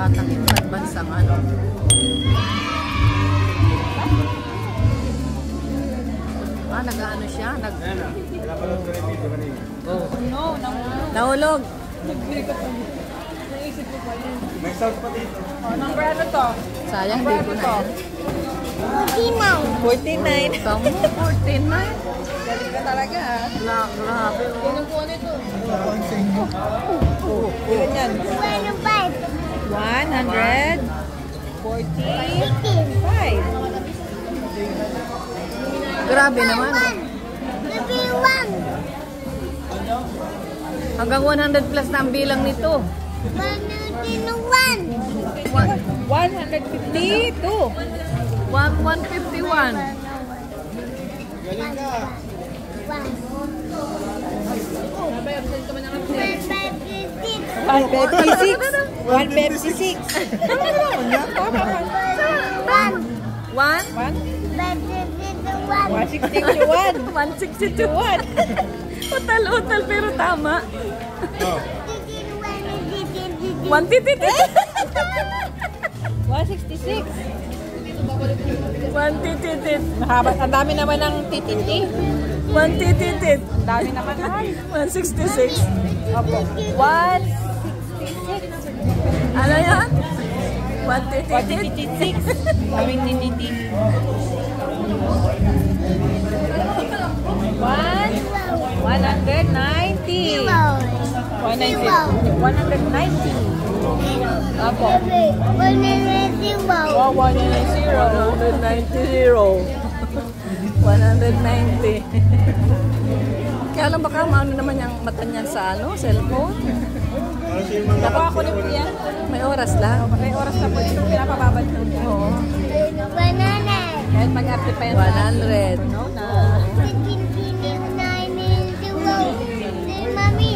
batang ito, advanced ang ano. Nag-ano siya? Oh. No, nahulog. May sauce pa dito. Number ano to? Sayang, di ko na. 49. 49. Tamo, 49. Galing ka talaga ha. Grabe. Anong kuha nito? Ilan yan? 145. Grabe naman. Hanggang 100 plus na ang bilang nito. 152. 151. Galing ka. 156. 161. Utal pero tama. 166. 1 Mahaba. Ang dami naman ng tititi. 1 Ang dami naman. 166. Opo. 166. Ano yan? 156. Daming tititi. 190. 190. Opo. 190. 190. Kaya lang baka maano naman yung mata niyan sa ano, cellphone. Nakuha ko na po yan. May oras lang. May oras na po dito pinapababad ko. Oo. Kahit mag-arte pa yan. 100. No na.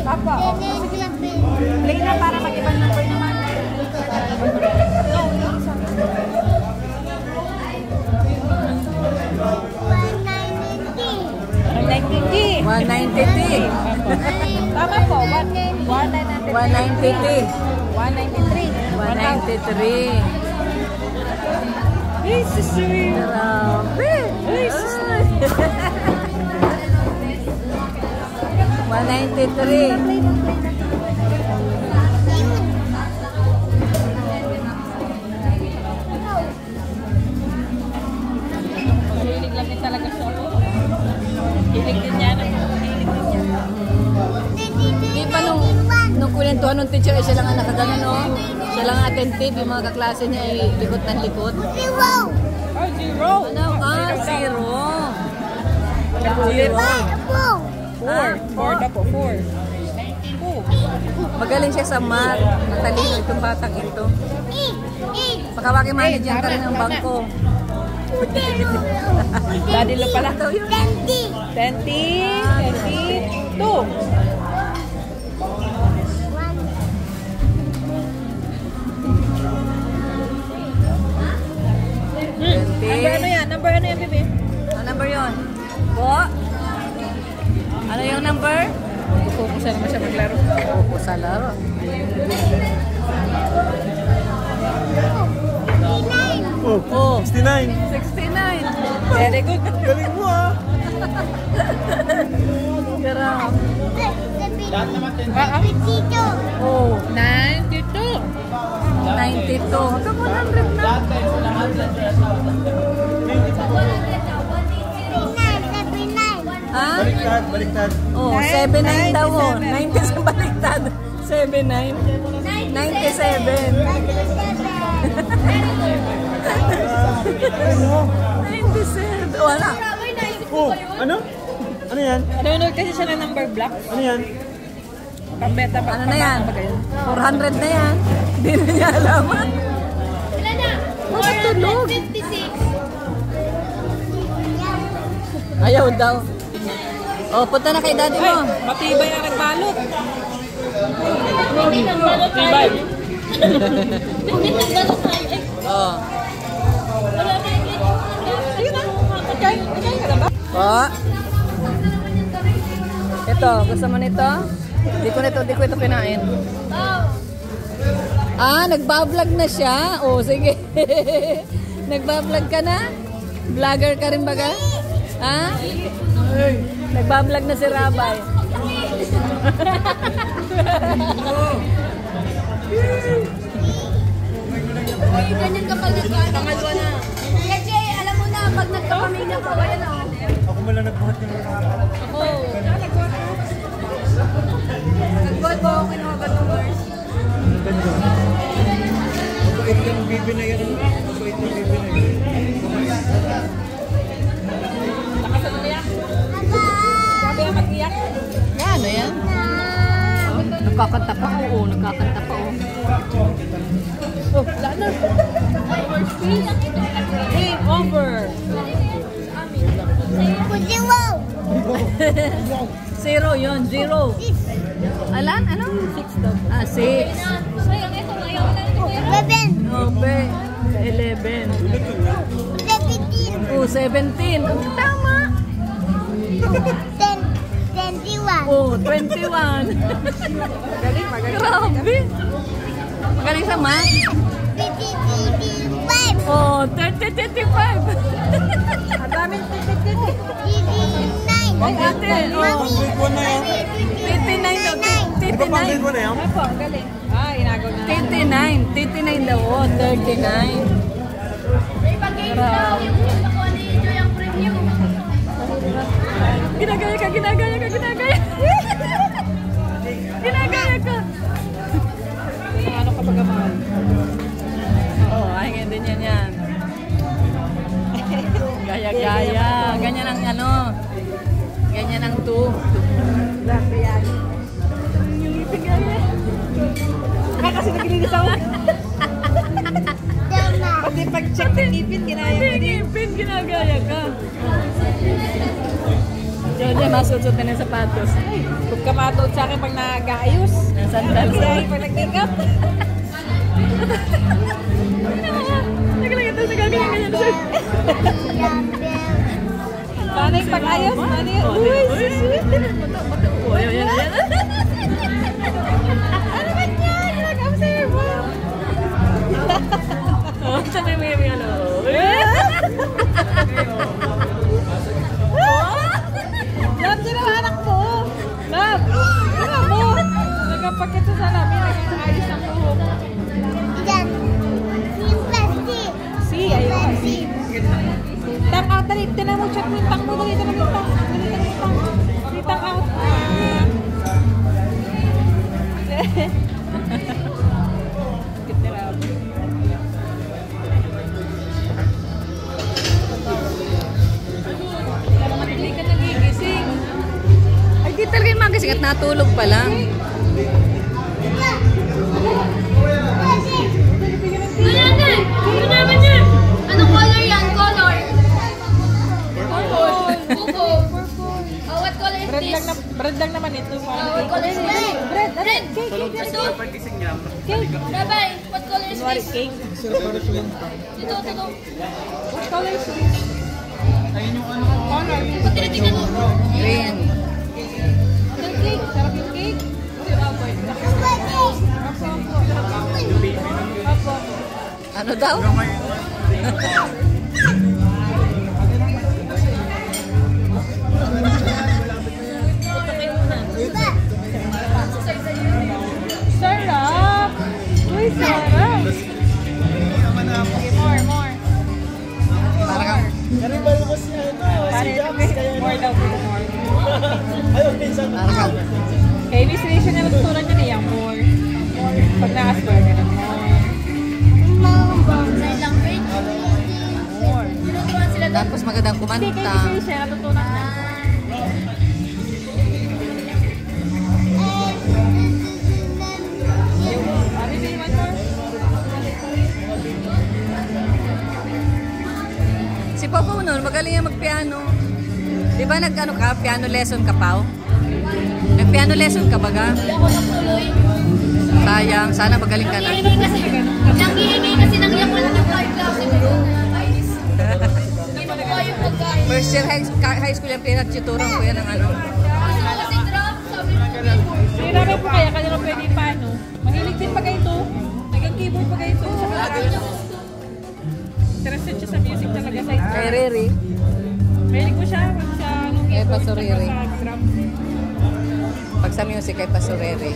Papa, play na para mag-ibang number naman. No, isa. 190. 190. Tama po. 193. 193. 193. 193. Hey, sister. Grabe. Hey, sister. 193. Hilig lang din talaga siya. Hilig din niya. Di pa nung kunentuhan ng teacher, siya lang ang nakaganan, no? Siya lang attentive, yung mga kaklase niya ay likot ng likot. Oh, 0. Ano? 0. 4 na po, 4. Magaling siya sa math. Matalino itong batang ito. Pakawagin manager ka rin ng bangko. Daddy lo pala. 20. 22. Number ano yan, bebe? Ano number yun? Po? Ano yung number? Focus naman siya maglaro. Opo sa laro. Oh, 69. 69. Very good. Galing mo ah. Grabe. Oh, 92. 92. Hanggang 100 na. Ha? Baliktad. Oh, 79 daw. 97 baliktad. 79. 97. 97. Wala. Oh, ano? Ano yan? Nanonood kasi siya ng number block. Ano yan? Pambeta pa. Ano na yan? 400 na yan. Hindi na niya alaman. Ilan na? Matulog. 456. Ayaw daw. Oh, punta na kay daddy mo. Matibay ang nagbalot. Hindi nang balot tayo. Tibay. Hindi nang balot tayo. Ay, Oh. wala na yung ganyan. Sige na. Okay. Okay ka na ba? Po. Ito, gusto mo nito? Di ko ito kinain. Oh. Ah, nagbablog na siya? O, sige. Nagbablog ka na? Vlogger ka rin baga? Ha? Nagbablog na si Rabay. Uy, ganyan kapag nagkano. Pangalwa na. Kuya Jay, alam mo na, pag nagkapamilya ka, ayan o. Ako mo lang nagbuhat yung Ako. Nag-gold ba ako kinuha ng worst? Mabait yung bibi na yan. Mabait yung bibi na yan. Lakas na iyak. Sabi ang mag-iyak. Ano yan? Nagkakanta pa. Oo, nagkakanta pa. Oh, wala na. Game over. Zero yun, zero. Alan, ano? 6 daw. Ah, 6. Sayang ito, ayaw na ito. Obe. 11. Oh, 17. Tama. Oh, 21. Magaling, magaling. Grabe. Magaling sa math. Oh, 30, 35. Ang daming titik-titik. Ay, ate. Oh, Grade 1 na yan. 39 daw. Di ba pang grade 1 na yan? Opo, ang galing. Ah, inagaw na. 39 daw. Oh, 39. May pag-game daw. Yung nakuha ni Joy ang premium. Ginagaya ka. Ginagaya ka. Ano ka bagamahal? Oh, ay nga din yan. Gaya-gaya. Ganyan ang ano. Ganyan ang 2. Grabe yan. Ay, kasi naglilinis ako. Pati pag-check ng ngipin, ginaya mo din. Pin, ginagaya ka. Diyan, masusot na ng sapatos. Huwag ka matuot sa akin pag nag-aayos. Ng sandal. Kaya pag nag-makeup. Nagagaya na. Paano yung pag-ayos? Paano yung... Uy, sweet. Oh, yan. Ano ba niya? Ginagawa mo sa'yo mo. Oh, sabi mo yung ano. Love, sino ang anak mo? Love, sino mo? Nagpakit sa salamin, nag-ayos ng buhok. Si, ayun ka, si. Tang out, dali. Tinan mo, check mo yung tang mo. Dali, tinan mo yung tang. Dali, tinan mo yung tang. Dali, tang out. Cute ni Rob. Naman hindi ka nagigising. Ay, di talaga yung magising at natulog pa lang. Wala na! Ano naman yan? Anong color yan? Color? Purple. Oh, what color is this? Bread lang naman ito. What color is this? Bread, Red. cake, cake, Ito. cake. Rabay, what color is Kunwari this? cake. Ito. What color is this? Color. Pag tinitingnan mo. Green. Ang cake. Sarap yung cake. Apo. Ano daw? Sarap. Uy, sarap. Okay, more. Parang Karibal mo si ano, si Jax, kaya More daw, more. Ayaw, pinsan. Kay Miss Rachel na natutunan niya na yung more. Pag na-aspire ka na more. Sign language. More. Tinuturuan sila doon. tapos magandang Hindi, kay kumanta. Miss Rachel natutunan na. Abi, do you want more? Si Popo noon, magaling yan magpiano. Di ba nag-ano ka, piano lesson ka pa? Nag-piano lesson ka baga? Hindi ako natuloy. Sayang, sana magaling ka na. Nangihingi kasi ng yakult ng 5 klase ko yun. Hindi mo ko yung pagkain. First year high school yung pinag-tutorong ko yan ng ano. Gusto ko kasi drop, sabi mo. Hindi namin po kaya kanila pwede paano. Mahilig din pa kayo ito. nag-keyboard pa kayo sa interested siya sa music talaga sa Kay Riri. Mahilig ko siya pag sa Eh, pasuriri. sa drum. Pag sa music ay pasurere.